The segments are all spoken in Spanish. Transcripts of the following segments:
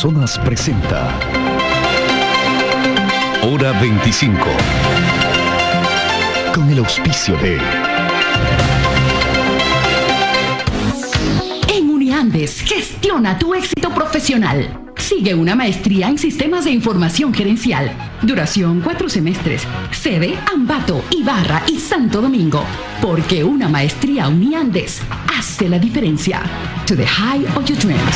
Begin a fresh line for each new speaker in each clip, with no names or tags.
Amazonas presenta Hora 25, con el auspicio de
En Uniandes, gestiona tu éxito profesional. Sigue una maestría en Sistemas de Información Gerencial. Duración 4 semestres. Sede Ambato, Ibarra y Santo Domingo. Porque una maestría Uniandes hace la diferencia. To the high of your dreams.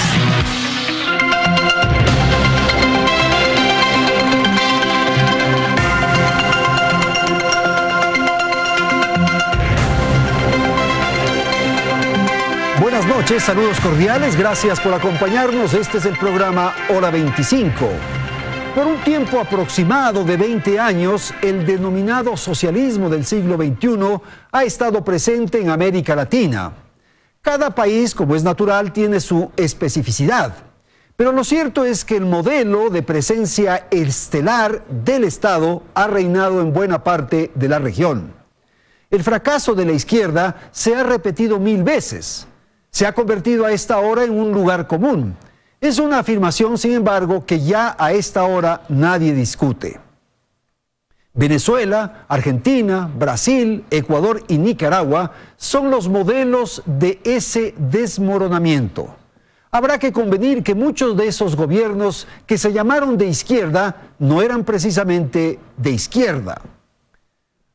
Buenas noches, saludos cordiales, gracias por acompañarnos. Este es el programa Hora 25. Por un tiempo aproximado de 20 años, el denominado socialismo del siglo XXI ha estado presente en América Latina. Cada país, como es natural, tiene su especificidad. Pero lo cierto es que el modelo de presencia estelar del Estado ha reinado en buena parte de la región. El fracaso de la izquierda se ha repetido 1000 veces. Se ha convertido a esta hora en un lugar común. Es una afirmación, sin embargo, que ya a esta hora nadie discute. Venezuela, Argentina, Brasil, Ecuador y Nicaragua son los modelos de ese desmoronamiento. Habrá que convenir que muchos de esos gobiernos que se llamaron de izquierda no eran precisamente de izquierda.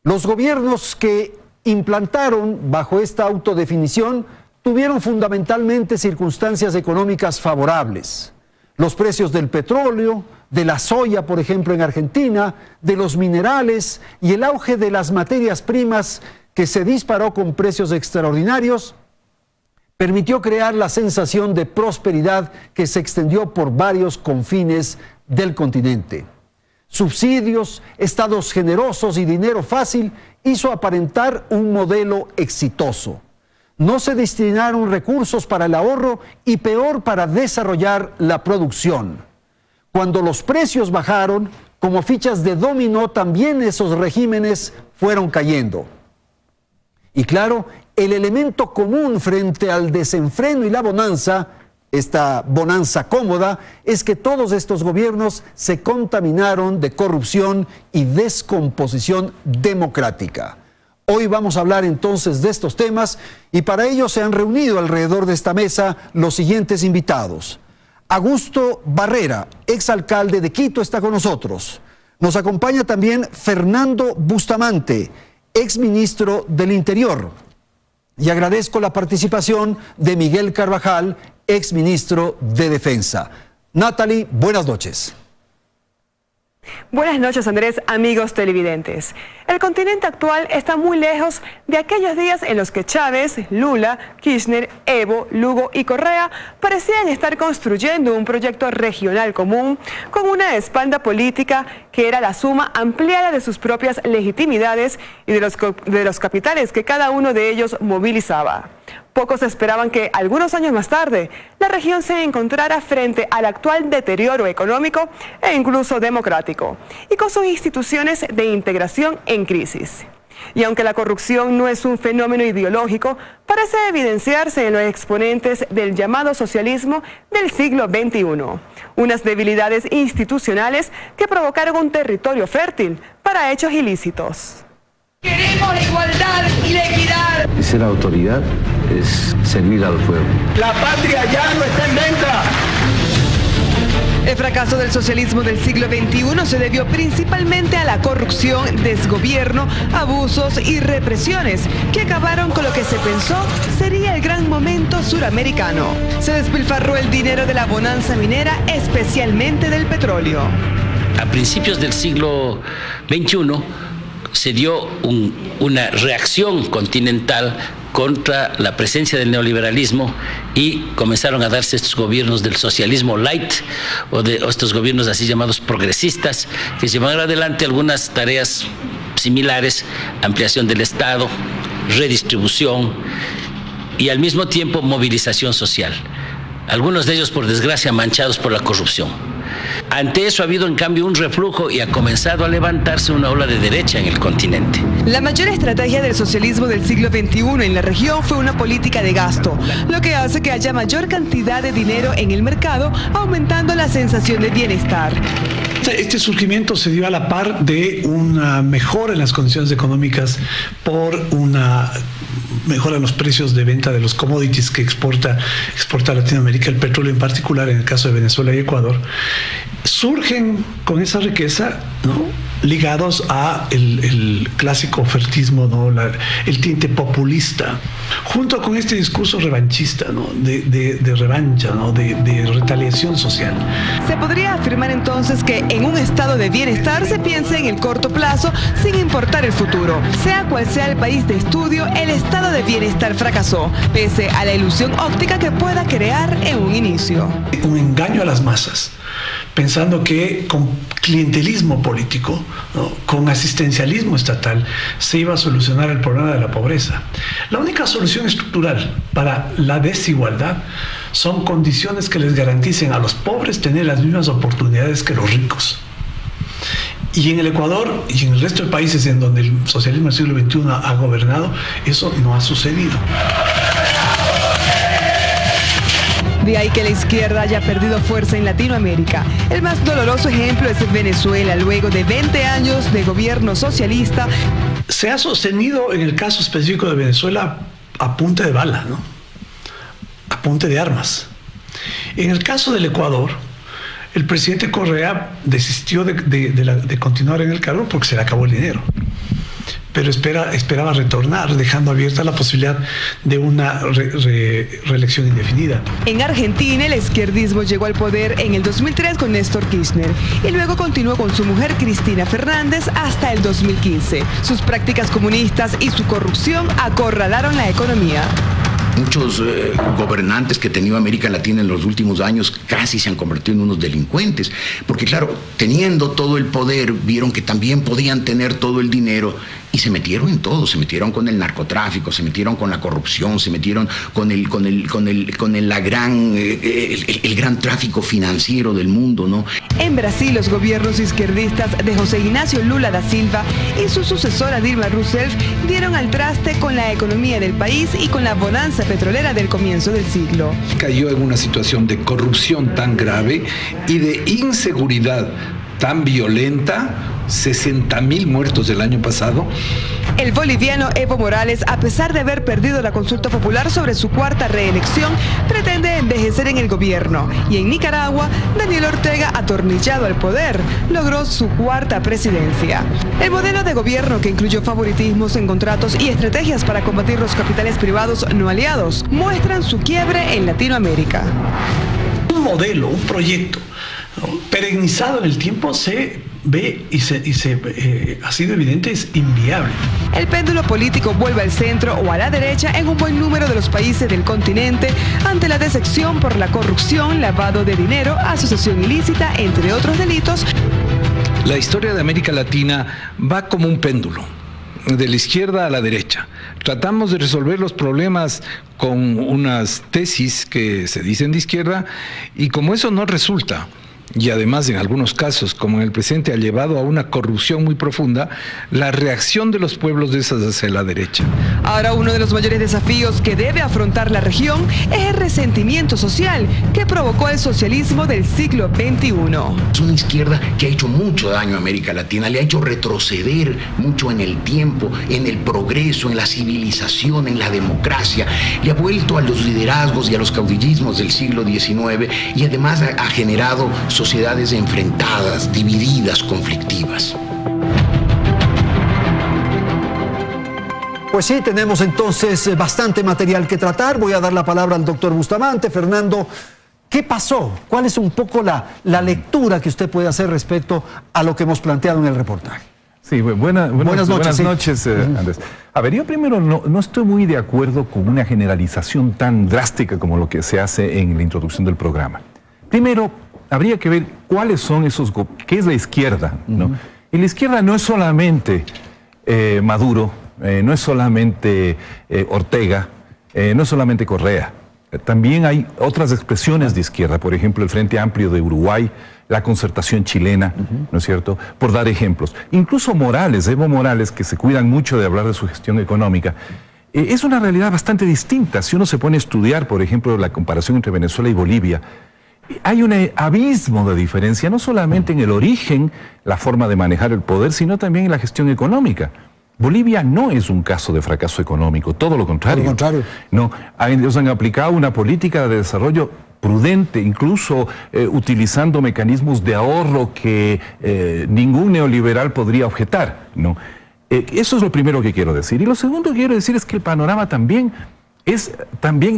Los gobiernos que implantaron bajo esta autodefinición tuvieron fundamentalmente circunstancias económicas favorables. Los precios del petróleo, de la soya, por ejemplo, en Argentina, de los minerales y el auge de las materias primas que se disparó con precios extraordinarios, permitió crear la sensación de prosperidad que se extendió por varios confines del continente. Subsidios, estados generosos y dinero fácil hizo aparentar un modelo exitoso. No se destinaron recursos para el ahorro y peor para desarrollar la producción. Cuando los precios bajaron, como fichas de dominó, también esos regímenes fueron cayendo. Y claro, el elemento común frente al desenfreno y la bonanza, esta bonanza cómoda, es que todos estos gobiernos se contaminaron de corrupción y descomposición democrática. Hoy vamos a hablar entonces de estos temas y para ello se han reunido alrededor de esta mesa los siguientes invitados. Augusto Barrera, exalcalde de Quito, está con nosotros. Nos acompaña también Fernando Bustamante, exministro del Interior. Y agradezco la participación de Miguel Carvajal, exministro de Defensa. Natalie, buenas noches.
Buenas noches, Andrés, amigos televidentes. El continente actual está muy lejos de aquellos días en los que Chávez, Lula, Kirchner, Evo, Lugo y Correa parecían estar construyendo un proyecto regional común con una espalda política que era la suma ampliada de sus propias legitimidades y de los capitales que cada uno de ellos movilizaba. Pocos esperaban que, algunos años más tarde, la región se encontrara frente al actual deterioro económico e incluso democrático, y con sus instituciones de integración en crisis. Y aunque la corrupción no es un fenómeno ideológico, parece evidenciarse en los exponentes del llamado socialismo del siglo XXI. Unas debilidades institucionales que provocaron un territorio fértil para hechos ilícitos.
Queremos la igualdad y la equidad.
Ser autoridad es servir al pueblo.
La patria ya no está en venta.
El fracaso del socialismo del siglo XXI se debió principalmente a la corrupción, desgobierno, abusos y represiones que acabaron con lo que se pensó sería el gran momento suramericano. Se despilfarró el dinero de la bonanza minera, especialmente del petróleo.
A principios del siglo XXI se dio una reacción continental contra la presencia del neoliberalismo y comenzaron a darse estos gobiernos del socialismo light o estos gobiernos así llamados progresistas que llevaron adelante algunas tareas similares, ampliación del Estado, redistribución y al mismo tiempo movilización social. Algunos de ellos, por desgracia, manchados por la corrupción. Ante eso ha habido en cambio un reflujo y ha comenzado a levantarse una ola de derecha en el continente.
La mayor estrategia del socialismo del siglo XXI en la región fue una política de gasto, lo que hace que haya mayor cantidad de dinero en el mercado, aumentando la sensación de bienestar.
Este surgimiento se dio a la par de una mejora en las condiciones económicas por una mejora en los precios de venta de los commodities que exporta Latinoamérica, el petróleo en particular, en el caso de Venezuela y Ecuador. Surgen con esa riqueza, ¿no?, ligados a el clásico ofertismo, ¿no?, el tinte populista, junto con este discurso revanchista, ¿no?, de revancha, ¿no?, de retaliación social.
Se podría afirmar entonces que en un estado de bienestar se piensa en el corto plazo sin importar el futuro. Sea cual sea el país de estudio, el estado de bienestar fracasó, pese a la ilusión óptica que pueda crear en un inicio.
Un engaño a las masas, pensando que con clientelismo político, ¿no?, con asistencialismo estatal, se iba a solucionar el problema de la pobreza. La única solución estructural para la desigualdad son condiciones que les garanticen a los pobres tener las mismas oportunidades que los ricos. Y en el Ecuador y en el resto de países en donde el socialismo del siglo XXI ha gobernado, eso no ha sucedido.
De ahí que la izquierda haya perdido fuerza en Latinoamérica. El más doloroso ejemplo es Venezuela, luego de 20 años de gobierno socialista.
Se ha sostenido en el caso específico de Venezuela a punta de bala, ¿no?, a punta de armas. En el caso del Ecuador, el presidente Correa desistió de continuar en el cargo porque se le acabó el dinero. Pero esperaba retornar, dejando abierta la posibilidad de una reelección indefinida.
En Argentina, el izquierdismo llegó al poder en el 2003 con Néstor Kirchner y luego continuó con su mujer Cristina Fernández hasta el 2015. Sus prácticas comunistas y su corrupción acorralaron la economía.
Muchos gobernantes que ha tenido América Latina en los últimos años casi se han convertido en unos delincuentes, porque claro, teniendo todo el poder, vieron que también podían tener todo el dinero y se metieron en todo, se metieron con el narcotráfico, se metieron con la corrupción, se metieron con el gran tráfico financiero del mundo, ¿no?
En Brasil, los gobiernos izquierdistas de José Ignacio Lula da Silva y su sucesora Dilma Rousseff dieron al traste con la economía del país y con la bonanza petrolera del comienzo del siglo.
Cayó en una situación de corrupción tan grave y de inseguridad tan violenta, 60.000 muertos el año pasado.
El boliviano Evo Morales, a pesar de haber perdido la consulta popular sobre su cuarta reelección, pretende envejecer en el gobierno. Y en Nicaragua, Daniel Ortega, atornillado al poder, logró su cuarta presidencia. El modelo de gobierno, que incluyó favoritismos en contratos y estrategias para combatir los capitales privados no aliados, muestran su quiebre en Latinoamérica.
Un modelo, un proyecto, ¿no?, perennizado en el tiempo, se ve y ha sido evidente, es inviable.
El péndulo político vuelve al centro o a la derecha en un buen número de los países del continente ante la decepción por la corrupción, lavado de dinero, asociación ilícita, entre otros delitos.
La historia de América Latina va como un péndulo, de la izquierda a la derecha. Tratamos de resolver los problemas con unas tesis que se dicen de izquierda y como eso no resulta, y además en algunos casos, como en el presente, ha llevado a una corrupción muy profunda, la reacción de los pueblos de esas hacia la derecha.
Ahora uno de los mayores desafíos que debe afrontar la región es el resentimiento social que provocó el socialismo del siglo XXI.
Es una izquierda que ha hecho mucho daño a América Latina, le ha hecho retroceder mucho en el tiempo, en el progreso, en la civilización, en la democracia, le ha vuelto a los liderazgos y a los caudillismos del siglo XIX y además ha generado sociedades enfrentadas, divididas, conflictivas.
Pues sí, tenemos entonces bastante material que tratar. Voy a dar la palabra al doctor Bustamante. Fernando, ¿qué pasó? ¿Cuál es un poco la lectura que usted puede hacer respecto a lo que hemos planteado en el reportaje?
Sí, buenas noches, Andrés. A ver, yo primero no estoy muy de acuerdo con una generalización tan drástica como lo que se hace en la introducción del programa. Primero, habría que ver cuáles son qué es la izquierda, ¿no? Y la izquierda no es solamente Maduro, no es solamente Ortega, no es solamente Correa. También hay otras expresiones de izquierda, por ejemplo, el Frente Amplio de Uruguay, la Concertación Chilena, ¿no es cierto?, por dar ejemplos. Incluso Morales, Evo Morales, que se cuidan mucho de hablar de su gestión económica, es una realidad bastante distinta. Si uno se pone a estudiar, por ejemplo, la comparación entre Venezuela y Bolivia, hay un abismo de diferencia, no solamente en el origen, la forma de manejar el poder, sino también en la gestión económica. Bolivia no es un caso de fracaso económico, todo lo contrario. Todo lo contrario. No, ellos han aplicado una política de desarrollo prudente, incluso utilizando mecanismos de ahorro que ningún neoliberal podría objetar, ¿no? Eso es lo primero que quiero decir. Y lo segundo que quiero decir es que el panorama también es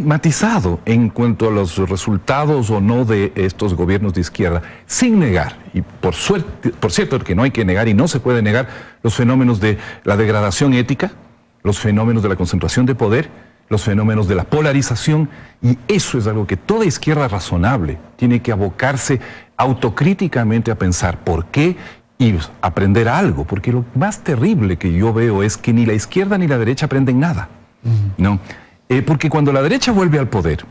matizado en cuanto a los resultados o no de estos gobiernos de izquierda, sin negar, y por cierto que no hay que negar y no se puede negar los fenómenos de la degradación ética, los fenómenos de la concentración de poder, los fenómenos de la polarización, y eso es algo que toda izquierda razonable tiene que abocarse autocríticamente a pensar por qué y aprender algo, porque lo más terrible que yo veo es que ni la izquierda ni la derecha aprenden nada, ¿no? Porque cuando la derecha vuelve al poder,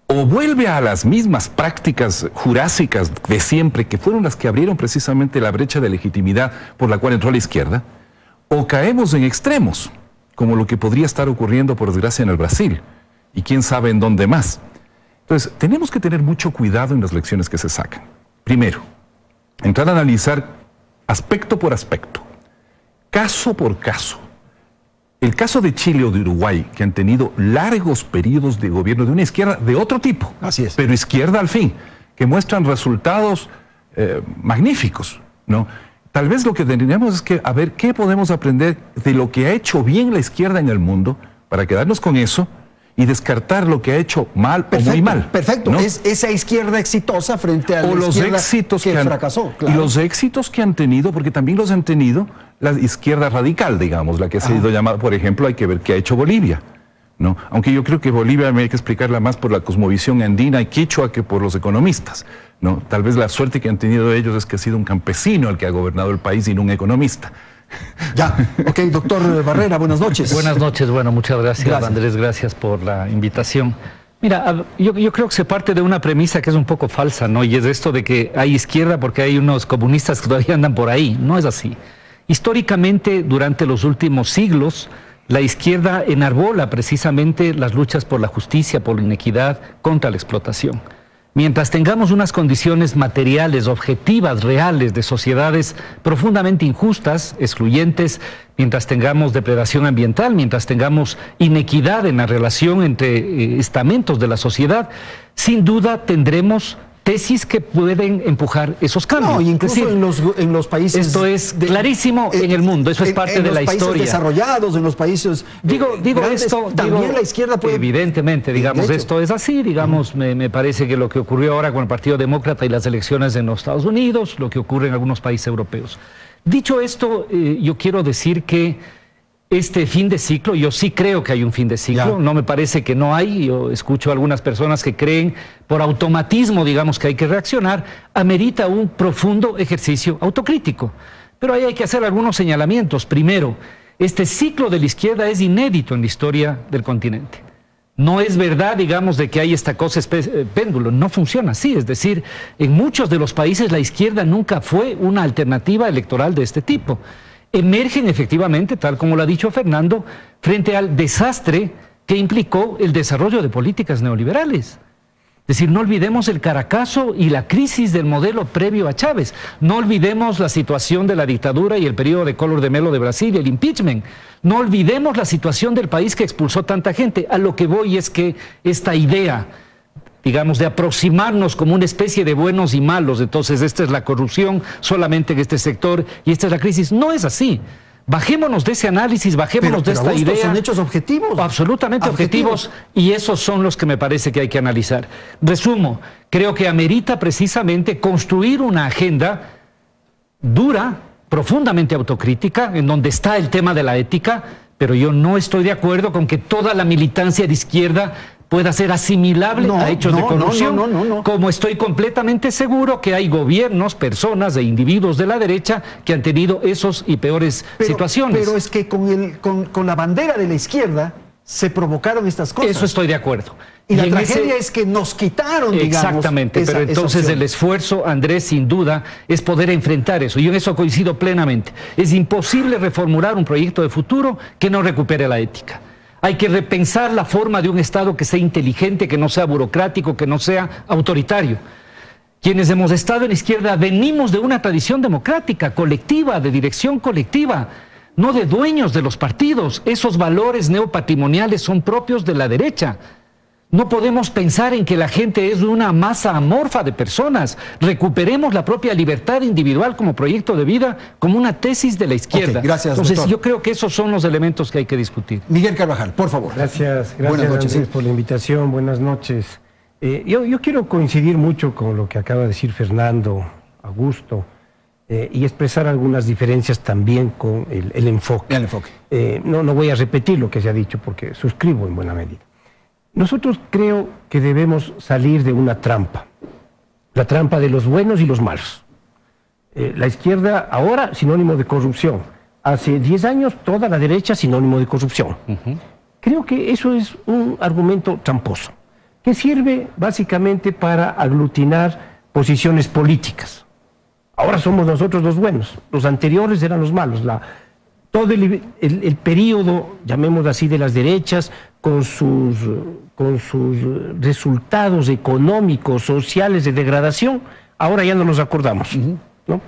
o vuelve a las mismas prácticas jurásicas de siempre, que fueron las que abrieron precisamente la brecha de legitimidad por la cual entró la izquierda, o caemos en extremos, como lo que podría estar ocurriendo, por desgracia, en el Brasil, y quién sabe en dónde más. Entonces, tenemos que tener mucho cuidado en las lecciones que se sacan. Primero, entrar a analizar aspecto por aspecto, caso por caso. El caso de Chile o de Uruguay, que han tenido largos periodos de gobierno de una izquierda de otro tipo, así es, pero izquierda al fin, que muestran resultados magníficos, ¿no? Tal vez lo que tendríamos es que a ver qué podemos aprender de lo que ha hecho bien la izquierda en el mundo para quedarnos con eso y descartar lo que ha hecho mal o muy mal.
Perfecto, ¿no? Es esa izquierda exitosa frente a la izquierda que fracasó. Claro.
Y los éxitos que han tenido, porque también los han tenido la izquierda radical, digamos, la que ha sido llamada, por ejemplo, hay que ver qué ha hecho Bolivia, ¿no? Aunque yo creo que Bolivia me hay que explicarla más por la cosmovisión andina y quichua que por los economistas, ¿no? Tal vez la suerte que han tenido ellos es que ha sido un campesino el que ha gobernado el país y no un economista.
Ya, ok, doctor Barrera, buenas noches.
Buenas noches, bueno, muchas gracias, Andrés, gracias por la invitación. Mira, yo creo que se parte de una premisa que es un poco falsa, ¿no? Y es esto de que hay izquierda porque hay unos comunistas que todavía andan por ahí. No es así. Históricamente, durante los últimos siglos, la izquierda enarbola precisamente las luchas por la justicia, por la inequidad, contra la explotación. Mientras tengamos unas condiciones materiales, objetivas, reales, de sociedades profundamente injustas, excluyentes, mientras tengamos depredación ambiental, mientras tengamos inequidad en la relación entre estamentos de la sociedad, sin duda tendremos tesis que pueden empujar esos cambios.
No, incluso en los países...
Esto es clarísimo en el mundo, eso es parte de la historia. En los países
desarrollados, en los países
Digo
grandes,
esto...
También la izquierda puede...
Evidentemente, digamos, esto es así, digamos, me parece que lo que ocurrió ahora con el Partido Demócrata y las elecciones en los Estados Unidos, lo que ocurre en algunos países europeos. Dicho esto, yo quiero decir que este fin de ciclo, yo sí creo que hay un fin de ciclo, no me parece que no hay, yo escucho a algunas personas que creen por automatismo, digamos, que hay que reaccionar, amerita un profundo ejercicio autocrítico. Pero ahí hay que hacer algunos señalamientos. Primero, este ciclo de la izquierda es inédito en la historia del continente. No es verdad, digamos, de que hay esta cosa péndulo, no funciona así, es decir, en muchos de los países la izquierda nunca fue una alternativa electoral de este tipo. Emergen efectivamente, tal como lo ha dicho Fernando, frente al desastre que implicó el desarrollo de políticas neoliberales. Es decir, no olvidemos el Caracazo y la crisis del modelo previo a Chávez. No olvidemos la situación de la dictadura y el periodo de Collor de Mello de Brasil y el impeachment. No olvidemos la situación del país que expulsó tanta gente. A lo que voy es que esta idea, digamos, de aproximarnos como una especie de buenos y malos, entonces esta es la corrupción solamente en este sector y esta es la crisis, no es así. Bajémonos de ese análisis, bajémonos de esta idea.
Son hechos objetivos.
Absolutamente objetivos, y esos son los que me parece que hay que analizar. Resumo, creo que amerita precisamente construir una agenda dura, profundamente autocrítica, en donde está el tema de la ética, pero yo no estoy de acuerdo con que toda la militancia de izquierda pueda ser asimilable a hechos de corrupción, como estoy completamente seguro que hay gobiernos, personas e individuos de la derecha que han tenido esos y peores situaciones.
Pero es que con la bandera de la izquierda se provocaron estas cosas.
Eso estoy de acuerdo.
Y la tragedia es que nos quitaron, digamos,
exactamente, pero entonces el esfuerzo, Andrés, sin duda, es poder enfrentar eso. Yo en eso coincido plenamente. Es imposible reformular un proyecto de futuro que no recupere la ética. Hay que repensar la forma de un Estado que sea inteligente, que no sea burocrático, que no sea autoritario. Quienes hemos estado en la izquierda venimos de una tradición democrática, colectiva, de dirección colectiva, no de dueños de los partidos. Esos valores neopatrimoniales son propios de la derecha. No podemos pensar en que la gente es una masa amorfa de personas. Recuperemos la propia libertad individual como proyecto de vida, como una tesis de la izquierda.
Okay, gracias,
entonces,
doctor.
Yo creo que esos son los elementos que hay que discutir.
Miguel Carvajal, por favor.
Gracias,
buenas noches,
Andrés, por la invitación. Buenas noches. Yo quiero coincidir mucho con lo que acaba de decir Fernando, Augusto, y expresar algunas diferencias también con el enfoque.
El enfoque.
No voy a repetir lo que se ha dicho porque suscribo en buena medida. Nosotros creo que debemos salir de una trampa, la trampa de los buenos y los malos. La izquierda ahora sinónimo de corrupción, hace 10 años toda la derecha sinónimo de corrupción. Creo que eso es un argumento tramposo, que sirve básicamente para aglutinar posiciones políticas. Ahora somos nosotros los buenos, los anteriores eran los malos. Todo el periodo, llamémoslo así, de las derechas, con sus resultados económicos, sociales de degradación, ahora ya no nos acordamos, ¿no?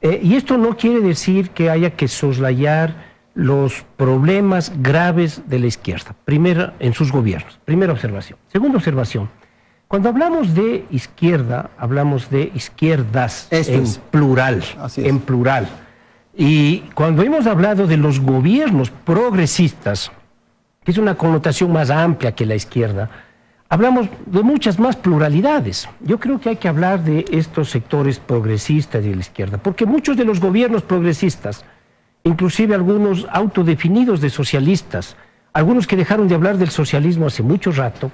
Y esto no quiere decir que haya que soslayar los problemas graves de la izquierda, primero en sus gobiernos. Primera observación. Segunda observación. Cuando hablamos de izquierda, hablamos de izquierdas plural, en plural. Y cuando hemos hablado de los gobiernos progresistas, que es una connotación más amplia que la izquierda, hablamos de muchas más pluralidades. Yo creo que hay que hablar de estos sectores progresistas de la izquierda, porque muchos de los gobiernos progresistas, inclusive algunos autodefinidos de socialistas, algunos que dejaron de hablar del socialismo hace mucho rato,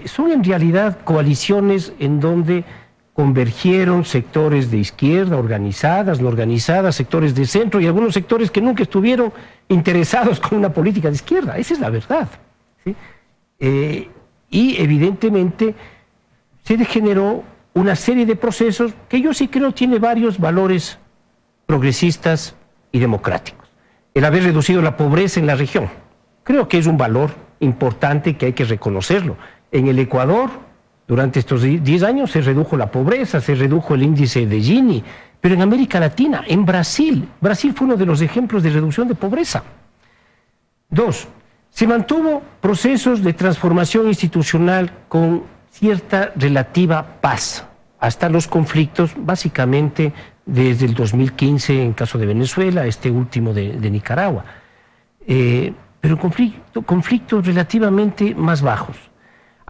son en realidad coaliciones en donde convergieron sectores de izquierda, organizadas, no organizadas, sectores de centro y algunos sectores que nunca estuvieron interesados con una política de izquierda. Esa es la verdad, ¿sí? Y evidentemente se degeneró una serie de procesos que yo sí creo tiene varios valores progresistas y democráticos. El haber reducido la pobreza en la región, creo que es un valor importante que hay que reconocerlo. En el Ecuador, durante estos 10 años se redujo la pobreza, se redujo el índice de Gini, pero en América Latina, en Brasil fue uno de los ejemplos de reducción de pobreza. 2, se mantuvo procesos de transformación institucional con cierta relativa paz, hasta los conflictos, básicamente desde el 2015 en caso de Venezuela, este último de Nicaragua. Pero conflictos relativamente más bajos.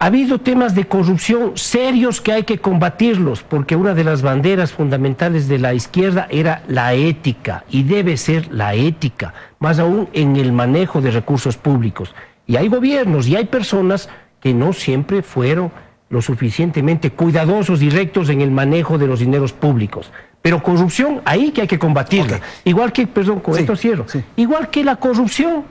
Ha habido temas de corrupción serios que hay que combatirlos, porque una de las banderas fundamentales de la izquierda era la ética, y debe ser la ética, más aún en el manejo de recursos públicos. Y hay gobiernos y hay personas que no siempre fueron lo suficientemente cuidadosos y rectos en el manejo de los dineros públicos. Pero corrupción, ahí que hay que combatirla. Okay. Igual que, perdón, con esto cierro, igual que la corrupción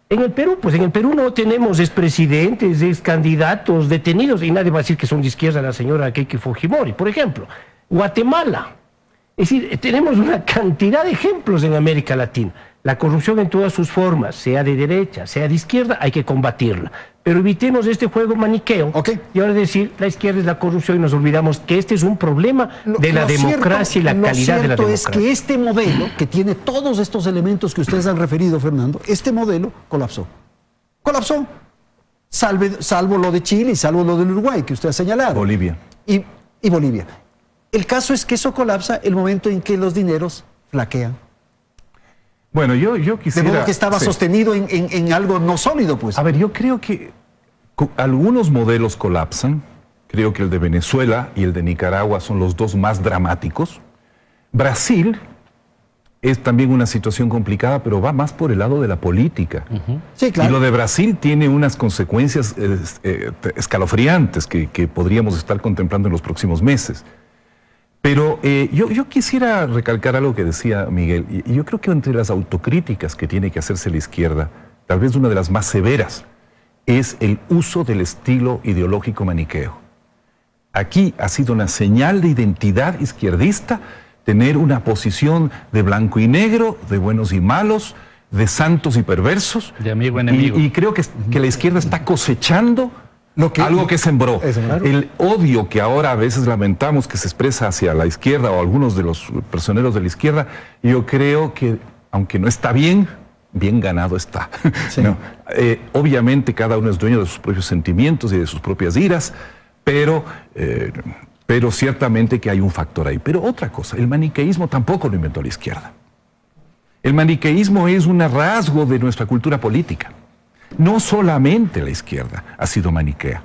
en el Perú, pues en el Perú no tenemos expresidentes, excandidatos detenidos, y nadie va a decir que son de izquierda la señora Keiki Fujimori, por ejemplo. Guatemala. Es decir, tenemos una cantidad de ejemplos en América Latina. La corrupción en todas sus formas, sea de derecha, sea de izquierda, hay que combatirla. Pero evitemos este juego maniqueo y ahora decir la izquierda es la corrupción y nos olvidamos que este es un problema de la democracia y la calidad de la democracia.
Lo cierto es que este modelo, que tiene todos estos elementos que ustedes han referido, Fernando, este modelo colapsó. Colapsó. Salvo lo de Chile y salvo lo del Uruguay, que usted ha señalado.
Bolivia.
Y Bolivia. El caso es que eso colapsa el momento en que los dineros flaquean.
Bueno, yo quisiera...
De modo que estaba sostenido en algo no sólido, pues.
A ver, yo creo que algunos modelos colapsan. Creo que el de Venezuela y el de Nicaragua son los dos más dramáticos. Brasil es también una situación complicada, pero va más por el lado de la política.
Sí, claro.
Y lo de Brasil tiene unas consecuencias escalofriantes que podríamos estar contemplando en los próximos meses. Pero yo quisiera recalcar algo que decía Miguel, y yo creo que entre las autocríticas que tiene que hacerse la izquierda, tal vez una de las más severas, es el uso del estilo ideológico maniqueo. Aquí ha sido una señal de identidad izquierdista tener una posición de blanco y negro, de buenos y malos, de santos y perversos.
De amigo enemigo.
Y creo que la izquierda está cosechando algo que sembró. Claro. El odio que ahora a veces lamentamos que se expresa hacia la izquierda o algunos de los personeros de la izquierda, yo creo que, aunque no está bien ganado está. Sí. ¿No? Obviamente cada uno es dueño de sus propios sentimientos y de sus propias iras, pero ciertamente que hay un factor ahí. Pero otra cosa, el maniqueísmo tampoco lo inventó la izquierda. El maniqueísmo es un rasgo de nuestra cultura política. No solamente la izquierda ha sido maniquea,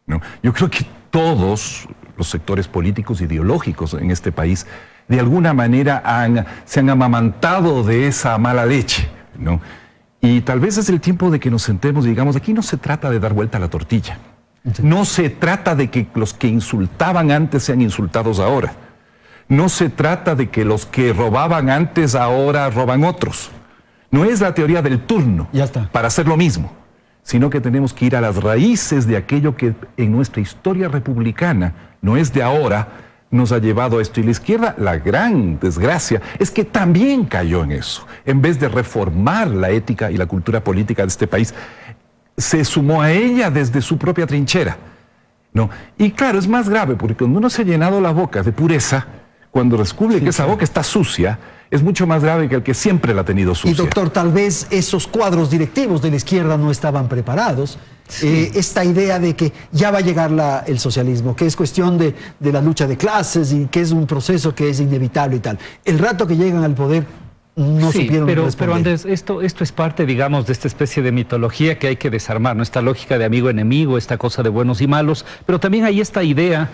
¿no? Yo creo que todos los sectores políticos e ideológicos en este país de alguna manera se han amamantado de esa mala leche, ¿no? Y tal vez es el tiempo de que nos sentemos y digamos, aquí no se trata de dar vuelta a la tortilla. No se trata de que los que insultaban antes sean insultados ahora. No se trata de que los que robaban antes ahora roban otros. No es la teoría del turno para hacer lo mismo, sino que tenemos que ir a las raíces de aquello que en nuestra historia republicana, no es de ahora, nos ha llevado a esto. Y la izquierda, la gran desgracia, es que también cayó en eso. En vez de reformar la ética y la cultura política de este país, se sumó a ella desde su propia trinchera, ¿no? Y claro, es más grave, porque cuando uno se ha llenado la boca de pureza, cuando descubre que esa boca está sucia, es mucho más grave que el que siempre la ha tenido sucia.
Y doctor, tal vez esos cuadros directivos de la izquierda no estaban preparados. Sí. Esta idea de que ya va a llegar el socialismo, que es cuestión de la lucha de clases y que es un proceso que es inevitable y tal. El rato que llegan al poder no supieron responder.
Pero Andrés, esto es parte, digamos, de esta especie de mitología que hay que desarmar, ¿no? Esta lógica de amigo-enemigo, esta cosa de buenos y malos, pero también hay esta idea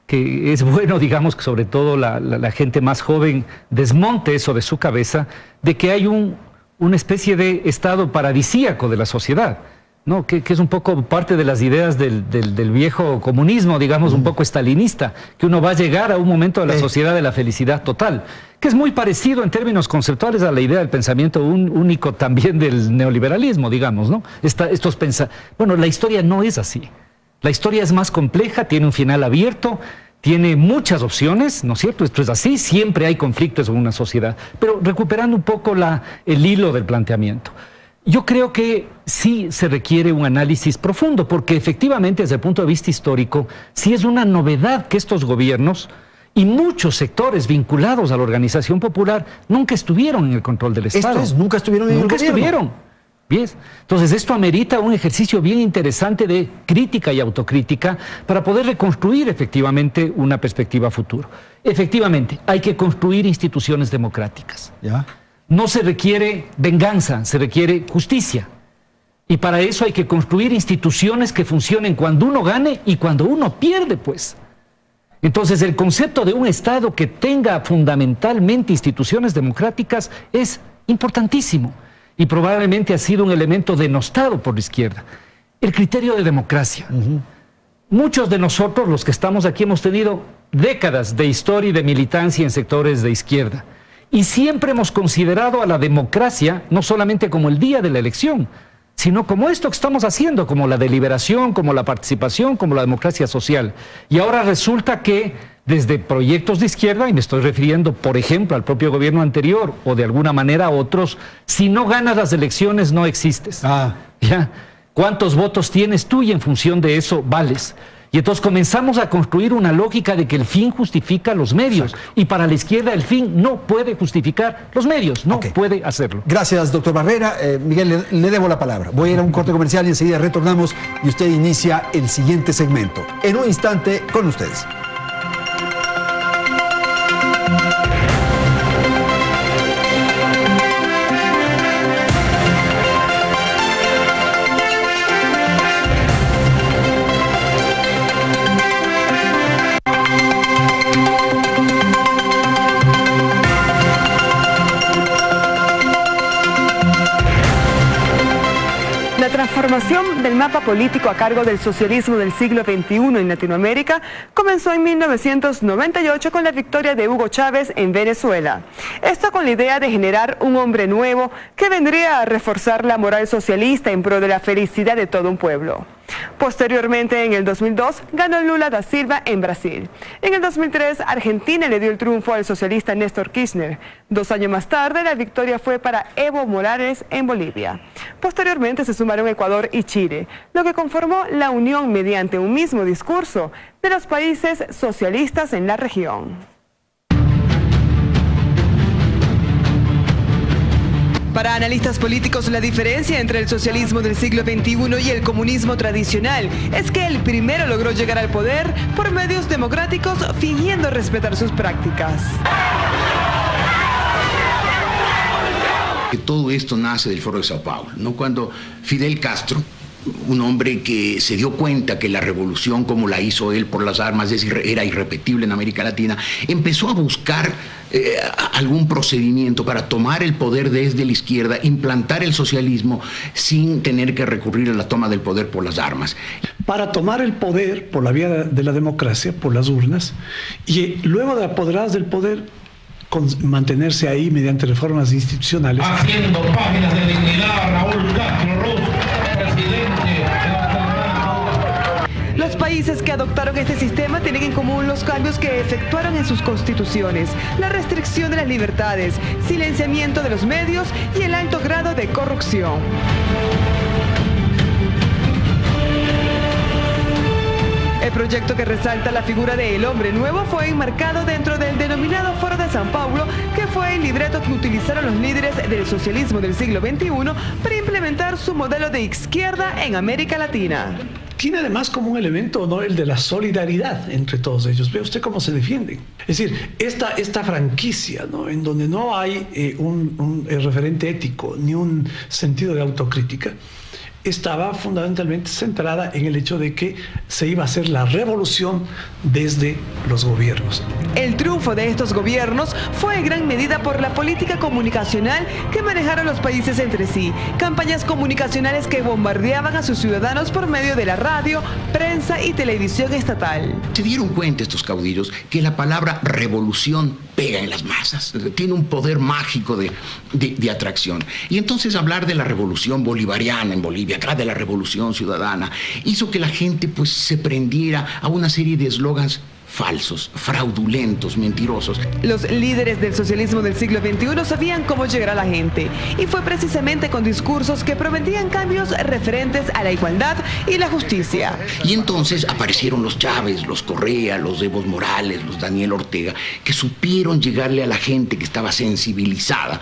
que es bueno, digamos, que sobre todo la gente más joven desmonte eso de su cabeza, de que hay una especie de estado paradisíaco de la sociedad, ¿no? Que es un poco parte de las ideas del viejo comunismo, digamos, un poco estalinista, que uno va a llegar a un momento de la sociedad de la felicidad total, que es muy parecido en términos conceptuales a la idea del pensamiento único también del neoliberalismo, digamos, ¿no? Bueno, la historia no es así. La historia es más compleja, tiene un final abierto, tiene muchas opciones, ¿no es cierto? Esto es así, siempre hay conflictos en una sociedad. Pero recuperando un poco el hilo del planteamiento, yo creo que sí se requiere un análisis profundo, porque efectivamente desde el punto de vista histórico, sí es una novedad que estos gobiernos y muchos sectores vinculados a la organización popular nunca estuvieron en el control del Estado.
Nunca estuvieron en el gobierno.
Nunca estuvieron. Bien. Entonces esto amerita un ejercicio bien interesante de crítica y autocrítica para poder reconstruir efectivamente una perspectiva futuro. Efectivamente, hay que construir instituciones democráticas. ¿Ya? No se requiere venganza, se requiere justicia. Y para eso hay que construir instituciones que funcionen cuando uno gane y cuando uno pierde, pues. Entonces el concepto de un Estado que tenga fundamentalmente instituciones democráticas es importantísimo. Y probablemente ha sido un elemento denostado por la izquierda. El criterio de democracia. Muchos de nosotros, los que estamos aquí, hemos tenido décadas de historia y de militancia en sectores de izquierda. Y siempre hemos considerado a la democracia no solamente como el día de la elección, sino como esto que estamos haciendo, como la deliberación, como la participación, como la democracia social. Y ahora resulta que desde proyectos de izquierda, y me estoy refiriendo, por ejemplo, al propio gobierno anterior o de alguna manera a otros, si no ganas las elecciones no existes. ¿Ya? ¿Cuántos votos tienes tú? Y en función de eso vales. Y entonces comenzamos a construir una lógica de que el fin justifica los medios. Exacto. Y para la izquierda el fin no puede justificar los medios, no puede hacerlo.
Gracias, doctor Barrera. Miguel, le debo la palabra. Voy a ir a un corte comercial y enseguida retornamos y usted inicia el siguiente segmento. En un instante con ustedes.
transformación del mapa político a cargo del socialismo del siglo XXI en Latinoamérica comenzó en 1998 con la victoria de Hugo Chávez en Venezuela. Esto con la idea de generar un hombre nuevo que vendría a reforzar la moral socialista en pro de la felicidad de todo un pueblo. Posteriormente, en el 2002, ganó Lula da Silva en Brasil. En el 2003, Argentina le dio el triunfo al socialista Néstor Kirchner. 2 años más tarde, la victoria fue para Evo Morales en Bolivia. Posteriormente se sumaron Ecuador y Chile, lo que conformó la unión mediante un mismo discurso de los países socialistas en la región.
Para analistas políticos, la diferencia entre el socialismo del siglo XXI y el comunismo tradicional es que el primero logró llegar al poder por medios democráticos fingiendo respetar sus prácticas.
Todo esto nace del Foro de Sao Paulo, ¿no? Cuando Fidel Castro, un hombre que se dio cuenta que la revolución como la hizo él por las armas era irrepetible en América Latina, empezó a buscar algún procedimiento para tomar el poder desde la izquierda, implantar el socialismo sin tener que recurrir a la toma del poder por las armas.
Para tomar el poder por la vía de la democracia, por las urnas, y luego de apoderados del poder, mantenerse ahí mediante reformas institucionales.
Haciendo páginas de dignidad, Raúl Castro Ruz, presidente.
Los países que adoptaron este sistema tienen en común los cambios que efectuaron en sus constituciones, la restricción de las libertades, silenciamiento de los medios y el alto grado de corrupción. El proyecto que resalta la figura del hombre nuevo fue enmarcado dentro del denominado Foro de Sao Paulo, que fue el libreto que utilizaron los líderes del socialismo del siglo XXI para implementar su modelo de izquierda en América Latina.
Tiene además como un elemento, ¿no?, el de la solidaridad entre todos ellos. Ve usted cómo se defienden. Es decir, esta franquicia, ¿no?, en donde no hay un referente ético ni un sentido de autocrítica, estaba fundamentalmente centrada en el hecho de que se iba a hacer la revolución desde los gobiernos.
El triunfo de estos gobiernos fue en gran medida por la política comunicacional que manejaron los países entre sí, campañas comunicacionales que bombardeaban a sus ciudadanos por medio de la radio, prensa y televisión estatal.
Se dieron cuenta estos caudillos que la palabra revolución pega en las masas, tiene un poder mágico de atracción. Y entonces hablar de la revolución bolivariana en Bolivia, atrás de la revolución ciudadana, hizo que la gente pues se prendiera a una serie de eslogans falsos, fraudulentos, mentirosos.
Los líderes del socialismo del siglo XXI sabían cómo llegar a la gente, y fue precisamente con discursos que prometían cambios referentes a la igualdad y la justicia.
Y entonces aparecieron los Chávez, los Correa, los Evo Morales, los Daniel Ortega, que supieron llegarle a la gente que estaba sensibilizada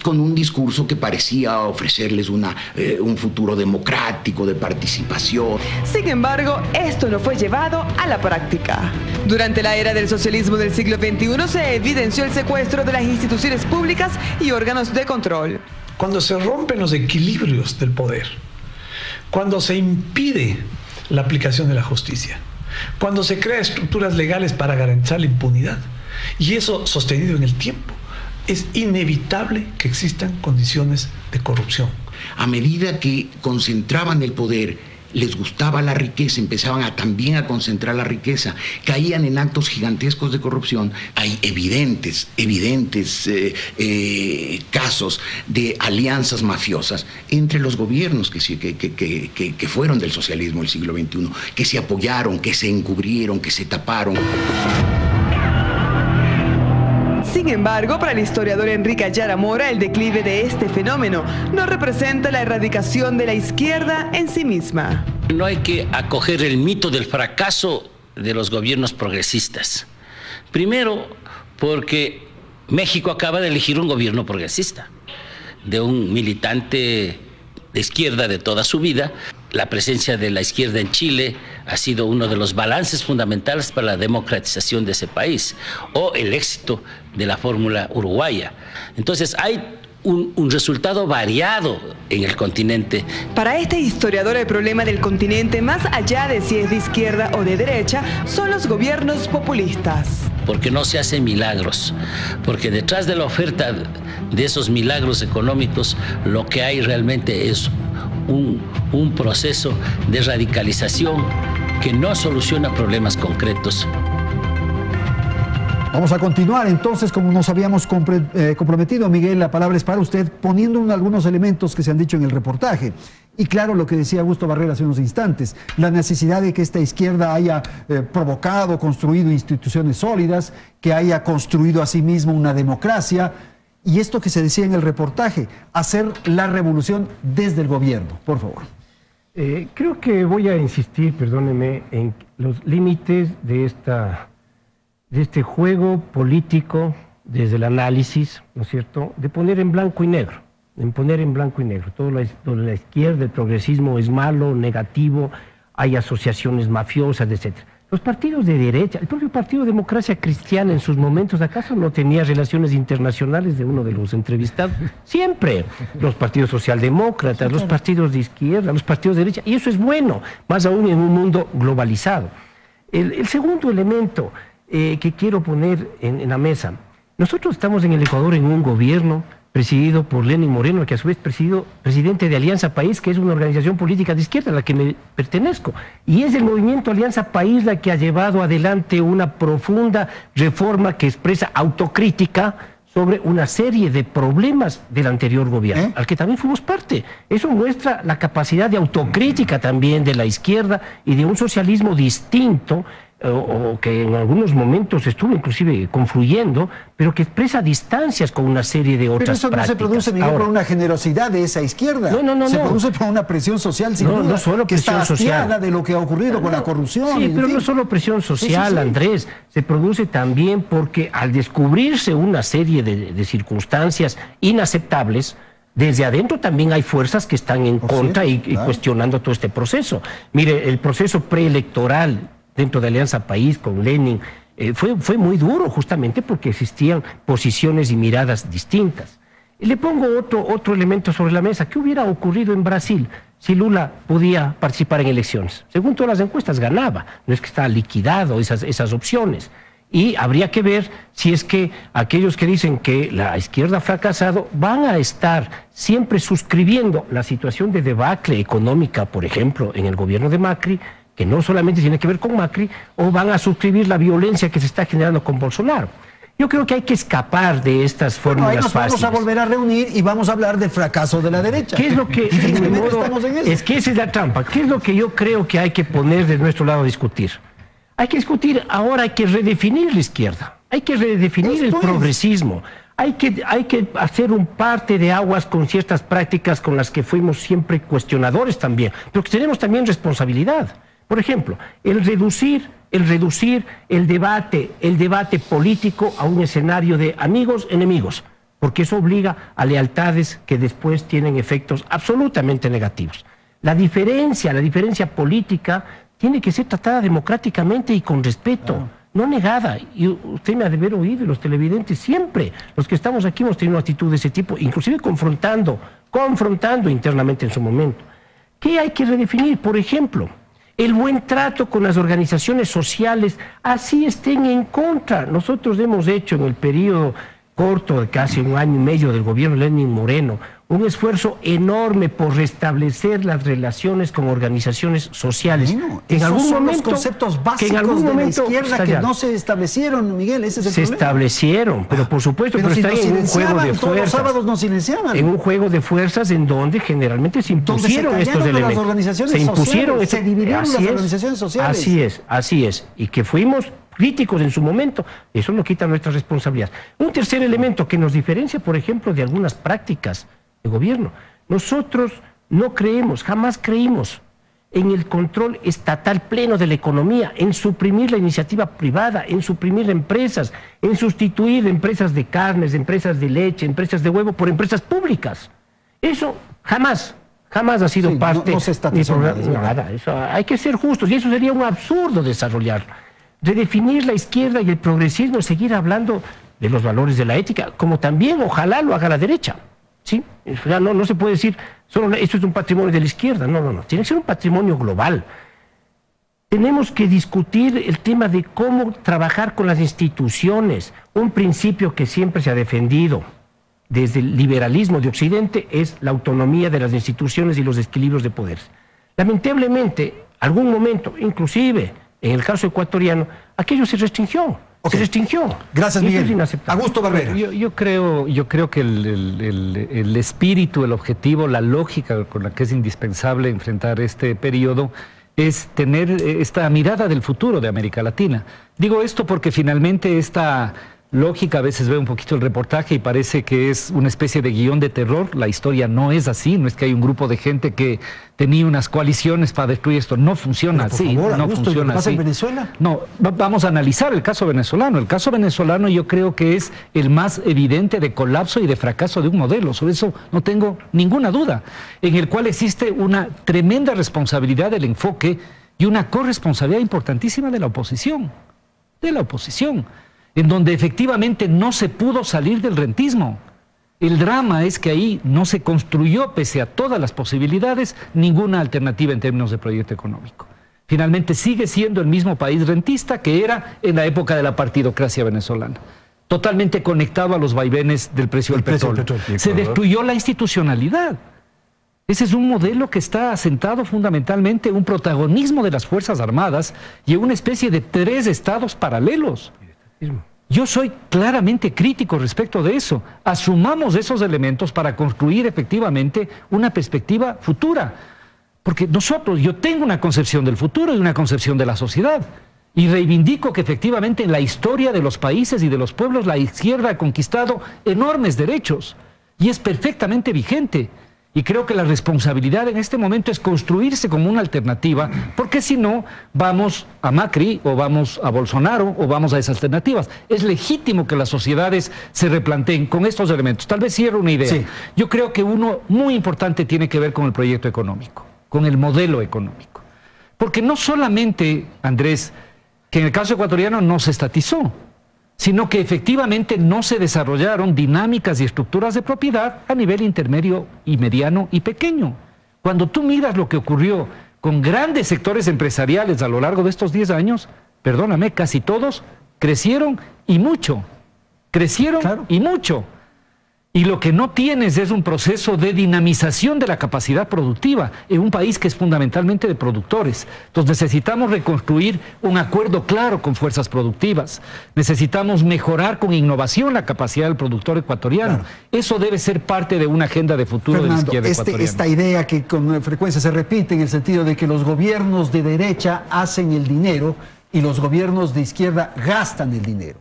con un discurso que parecía ofrecerles un futuro democrático, de participación.
Sin embargo, esto no fue llevado a la práctica. Durante la era del socialismo del siglo XXI se evidenció el secuestro de las instituciones públicas y órganos de control.
Cuando se rompen los equilibrios del poder, cuando se impide la aplicación de la justicia, cuando se crean estructuras legales para garantizar la impunidad, y eso sostenido en el tiempo, es inevitable que existan condiciones de corrupción.
A medida que concentraban el poder, les gustaba la riqueza, empezaban también a concentrar la riqueza, caían en actos gigantescos de corrupción. Hay evidentes casos de alianzas mafiosas entre los gobiernos que fueron del socialismo del siglo XXI, que se apoyaron, que se encubrieron, que se taparon.
Sin embargo, para el historiador Enrique Ayala Mora, el declive de este fenómeno no representa la erradicación de la izquierda en sí misma.
No hay que acoger el mito del fracaso de los gobiernos progresistas. Primero, porque México acaba de elegir un gobierno progresista, de un militante de izquierda de toda su vida. La presencia de la izquierda en Chile ha sido uno de los balances fundamentales para la democratización de ese país, o el éxito de la fórmula uruguaya. Entonces hay un resultado variado en el continente.
Para este historiador, el problema del continente, más allá de si es de izquierda o de derecha, son los gobiernos populistas.
Porque no se hacen milagros, porque detrás de la oferta de esos milagros económicos, lo que hay realmente es un proceso de radicalización que no soluciona problemas concretos.
Vamos a continuar entonces, como nos habíamos comprometido, Miguel, la palabra es para usted, poniendo algunos elementos que se han dicho en el reportaje. Y claro, lo que decía Augusto Barrera hace unos instantes, la necesidad de que esta izquierda haya provocado, construido instituciones sólidas, que haya construido a sí mismo una democracia, y esto que se decía en el reportaje, hacer la revolución desde el gobierno. Por favor.
Creo que voy a insistir, perdóneme, en los límites de este juego político desde el análisis, ¿no es cierto?, de poner en blanco y negro, Todo la izquierda, el progresismo es malo, negativo, hay asociaciones mafiosas, etc. Los partidos de derecha, el propio Partido Democracia Cristiana en sus momentos, ¿acaso no tenía relaciones internacionales de uno de los entrevistados? Siempre. Los partidos socialdemócratas, los partidos de izquierda, los partidos de derecha, y eso es bueno, más aún en un mundo globalizado. El segundo elemento que quiero poner en la mesa. Nosotros estamos en el Ecuador en un gobierno presidido por Lenín Moreno, que a su vez presidente de Alianza País, que es una organización política de izquierda a la que me pertenezco. Y es el movimiento Alianza País la que ha llevado adelante una profunda reforma que expresa autocrítica sobre una serie de problemas del anterior gobierno, al que también fuimos parte. Eso muestra la capacidad de autocrítica también de la izquierda y de un socialismo distinto, o que en algunos momentos estuvo inclusive confluyendo, pero que expresa distancias con una serie de otras prácticas.
Pero eso no se produce, Miguel, por una generosidad de esa izquierda. No. Se produce por una presión social, sin duda,
no solo
que
presión
está hastiada
social
de lo que ha ocurrido con la corrupción.
Sí, pero no solo presión social, Andrés, se produce también porque al descubrirse una serie de circunstancias inaceptables, desde adentro también hay fuerzas que están en contra y cuestionando todo este proceso. Mire, el proceso preelectoral dentro de Alianza País con Lenin fue muy duro, justamente porque existían posiciones y miradas distintas. Y le pongo otro elemento sobre la mesa. ¿Qué hubiera ocurrido en Brasil si Lula podía participar en elecciones? Según todas las encuestas ganaba, no es que está liquidado esas opciones. Y habría que ver si es que aquellos que dicen que la izquierda ha fracasado van a estar siempre suscribiendo la situación de debacle económica, por ejemplo, en el gobierno de Macri, que no solamente tiene que ver con Macri, o van a suscribir la violencia que se está generando con Bolsonaro. Yo creo que hay que escapar de estas fórmulas fáciles.
Vamos a volver a reunir y vamos a hablar del fracaso de la derecha.
¿Qué es lo que
estamos en eso?
Es que esa es la trampa. ¿Qué es lo que yo creo que hay que poner de nuestro lado a discutir? Hay que discutir, ahora hay que redefinir la izquierda, hay que redefinir el progresismo, hay que hacer un parte de aguas con ciertas prácticas con las que fuimos siempre cuestionadores también, pero que tenemos también responsabilidad. Por ejemplo, el reducir el debate político a un escenario de amigos, enemigos, porque eso obliga a lealtades que después tienen efectos absolutamente negativos. La diferencia política tiene que ser tratada democráticamente y con respeto, no negada. Y usted me ha de haber oído, y los televidentes siempre, los que estamos aquí hemos tenido una actitud de ese tipo, inclusive confrontando internamente en su momento. ¿Qué hay que redefinir? Por ejemplo, el buen trato con las organizaciones sociales, así estén en contra. Nosotros hemos hecho en el periodo corto de casi un año y medio del gobierno de Lenín Moreno un esfuerzo enorme por restablecer las relaciones con organizaciones sociales.
Bueno, en algún momento, los conceptos básicos de la izquierda que no se establecieron, Miguel, ese es el problema.
Se establecieron, pero por supuesto, pero están en un juego de fuerzas.
Todos los sábados nos silenciaban.
En un juego de fuerzas en donde generalmente se impusieron estos elementos.
Las organizaciones sociales, se dividieron las organizaciones sociales.
Así es. Y que fuimos críticos en su momento, eso no quita nuestra responsabilidad. Un tercer elemento que nos diferencia, por ejemplo, de algunas prácticas de gobierno. Nosotros no creemos, jamás creímos en el control estatal pleno de la economía, en suprimir la iniciativa privada, en suprimir empresas, en sustituir empresas de carnes, empresas de leche, empresas de huevo por empresas públicas. Eso jamás ha sido parte
de
nada. Eso hay que ser justos y eso sería un absurdo desarrollarlo. Redefinir la izquierda y el progresismo, seguir hablando de los valores de la ética, como también ojalá lo haga la derecha. ¿Sí? No se puede decir, solo esto es un patrimonio de la izquierda. No. Tiene que ser un patrimonio global. Tenemos que discutir el tema de cómo trabajar con las instituciones, un principio que siempre se ha defendido desde el liberalismo de Occidente es la autonomía de las instituciones y los equilibrios de poderes. Lamentablemente, algún momento, inclusive en el caso ecuatoriano, aquello se restringió. Se restringió.
Gracias, Miguel. Augusto Barbera.
Yo creo que el espíritu, el objetivo, la lógica con la que es indispensable enfrentar este periodo es tener esta mirada del futuro de América Latina. Digo esto porque finalmente esta lógica, a veces veo un poquito el reportaje y parece que es una especie de guión de terror. La historia no es así, no es que hay un grupo de gente que tenía unas coaliciones para destruir esto. No funciona así.
Favor,
no
Augusto,
funciona
¿qué pasa
así.
en Venezuela?
No, vamos a analizar el caso venezolano. El caso venezolano yo creo que es el más evidente de colapso y de fracaso de un modelo. Sobre eso no tengo ninguna duda. En el cual existe una tremenda responsabilidad del enfoque y una corresponsabilidad importantísima de la oposición. En donde efectivamente no se pudo salir del rentismo. El drama es que ahí no se construyó, pese a todas las posibilidades, ninguna alternativa en términos de proyecto económico. Finalmente sigue siendo el mismo país rentista que era en la época de la partidocracia venezolana, totalmente conectado a los vaivenes del precio del petróleo. Se destruyó la institucionalidad. Ese es un modelo que está asentado fundamentalmente en un protagonismo de las Fuerzas Armadas y en una especie de 3 estados paralelos. Yo soy claramente crítico respecto de eso. Asumamos esos elementos para construir efectivamente una perspectiva futura. Porque yo tengo una concepción del futuro y una concepción de la sociedad. Y reivindico que efectivamente en la historia de los países y de los pueblos la izquierda ha conquistado enormes derechos. Y es perfectamente vigente. Y creo que la responsabilidad en este momento es construirse como una alternativa, porque si no, vamos a Macri, o vamos a Bolsonaro, o vamos a esas alternativas. Es legítimo que las sociedades se replanteen con estos elementos. Tal vez cierre una idea. Sí. Yo creo que uno muy importante tiene que ver con el proyecto económico, con el modelo económico. Porque no solamente, Andrés, que en el caso ecuatoriano no se estatizó, sino que efectivamente no se desarrollaron dinámicas y estructuras de propiedad a nivel intermedio y mediano y pequeño. Cuando tú miras lo que ocurrió con grandes sectores empresariales a lo largo de estos 10 años, perdóname, casi todos crecieron y mucho. Y lo que no tienes es un proceso de dinamización de la capacidad productiva en un país que es fundamentalmente de productores. Entonces necesitamos reconstruir un acuerdo claro con fuerzas productivas. Necesitamos mejorar con innovación la capacidad del productor ecuatoriano. Claro. Eso debe ser parte de una agenda de futuro de la izquierda ecuatoriana.
Esta idea que con frecuencia se repite en el sentido de que los gobiernos de derecha hacen el dinero y los gobiernos de izquierda gastan el dinero.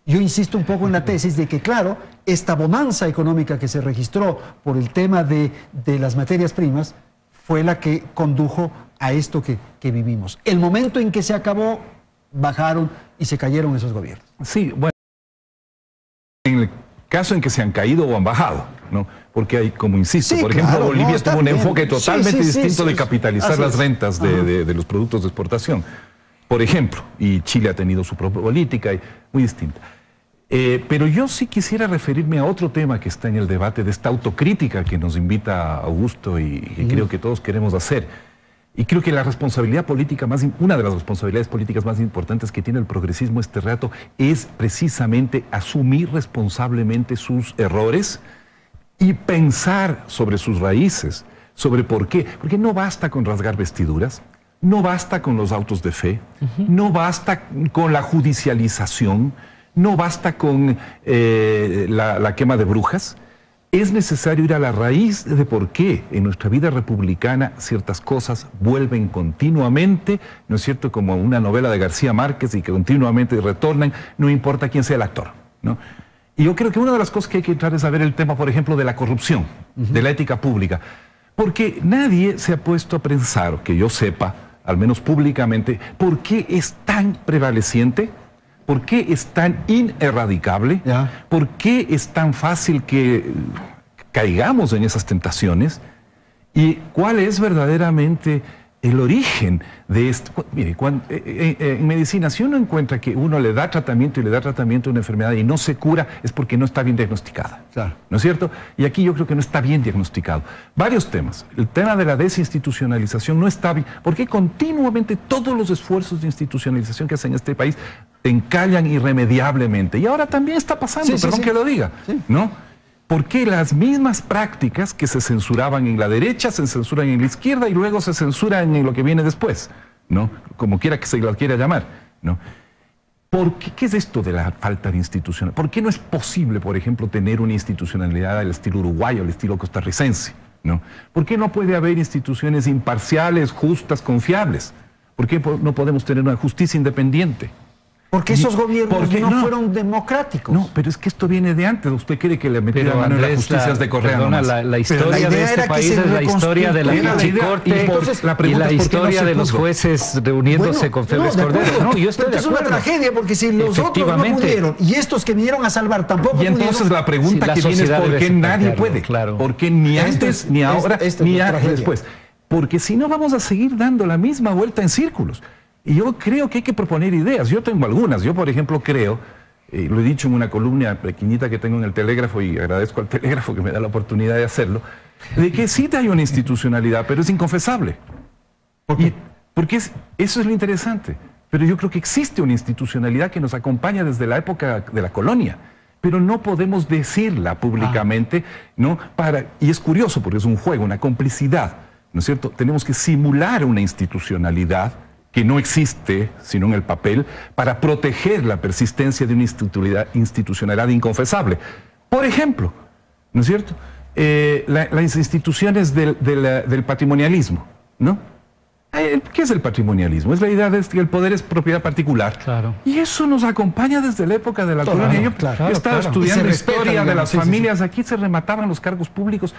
Yo insisto un poco en la tesis de que, claro, esta bonanza económica que se registró por el tema de las materias primas fue la que condujo a esto que vivimos. El momento en que se acabó, bajaron y se cayeron esos gobiernos.
Sí, bueno, en el caso en que se han caído o han bajado, ¿no? Porque hay, como insisto, por ejemplo, Bolivia tuvo un enfoque totalmente distinto de capitalizar las rentas de los productos de exportación, por ejemplo, y Chile ha tenido su propia política muy distinta. Pero yo sí quisiera referirme a otro tema que está en el debate de esta autocrítica que nos invita Augusto y creo que todos queremos hacer. Y creo que la responsabilidad política una de las responsabilidades políticas más importantes que tiene el progresismo este rato es precisamente asumir responsablemente sus errores y pensar sobre sus raíces, sobre por qué. Porque no basta con rasgar vestiduras, no basta con los autos de fe, no basta con la judicialización, no basta con la quema de brujas. Es necesario ir a la raíz de por qué en nuestra vida republicana ciertas cosas vuelven continuamente, ¿no es cierto?, como una novela de García Márquez y que continuamente retornan, no importa quién sea el actor, ¿no? Y yo creo que una de las cosas que hay que entrar es a ver el tema, por ejemplo, de la corrupción, de la ética pública, porque nadie se ha puesto a pensar, que yo sepa, al menos públicamente, por qué es tan prevaleciente. ¿Por qué es tan inerradicable? ¿Por qué es tan fácil que caigamos en esas tentaciones? ¿Y cuál es verdaderamente el origen de esto? Mire, en medicina, si uno encuentra que uno le da tratamiento y le da tratamiento a una enfermedad y no se cura, es porque no está bien diagnosticada. Claro. ¿No es cierto? Y aquí yo creo que no está bien diagnosticado. Varios temas. El tema de la desinstitucionalización no está bien, porque continuamente todos los esfuerzos de institucionalización que hacen en este país encallan irremediablemente. Y ahora también está pasando, perdón que lo diga, ¿no? ¿Por qué las mismas prácticas que se censuraban en la derecha se censuran en la izquierda y luego se censuran en lo que viene después? ¿No? Como quiera que se lo quiera llamar, ¿no? ¿Por qué? ¿Qué es esto de la falta de institucionalidad? ¿Por qué no es posible, por ejemplo, tener una institucionalidad del estilo uruguayo, del estilo costarricense, ¿no? ¿Por qué no puede haber instituciones imparciales, justas, confiables? ¿Por qué no podemos tener una justicia independiente?
Porque esos gobiernos no fueron democráticos.
No, pero es que esto viene de antes. ¿Usted cree que le metieron la mano en las justicias de Correa?
Perdona, la historia de este país es la historia de la Pichicorte y la historia de los jueces reuniéndose con Félix Cordero. No, yo estoy de acuerdo.
Es una tragedia porque si los otros no pudieron y estos que vinieron a salvar tampoco pudieron.
Y entonces la pregunta que viene es ¿por qué nadie puede? ¿Por qué ni antes, ni ahora, ni después? Porque si no vamos a seguir dando la misma vuelta en círculos. Y yo creo que hay que proponer ideas. Yo tengo algunas. Yo, por ejemplo, creo, lo he dicho en una columna pequeñita que tengo en el Telégrafo, y agradezco al Telégrafo que me da la oportunidad de hacerlo, de que sí hay una institucionalidad, pero es inconfesable. Porque eso es lo interesante. Pero yo creo que existe una institucionalidad que nos acompaña desde la época de la colonia, pero no podemos decirla públicamente, ¿no? Y es curioso porque es un juego, una complicidad, ¿no es cierto? Tenemos que simular una institucionalidad que no existe, sino en el papel, para proteger la persistencia de una institucionalidad inconfesable. Por ejemplo, ¿no es cierto? Las instituciones del patrimonialismo, ¿no? ¿Qué es el patrimonialismo? Es la idea de que el poder es propiedad particular.
Claro.
Y eso nos acompaña desde la época de la colonia. Yo estaba estudiando historia de las familias. Aquí se remataban los cargos públicos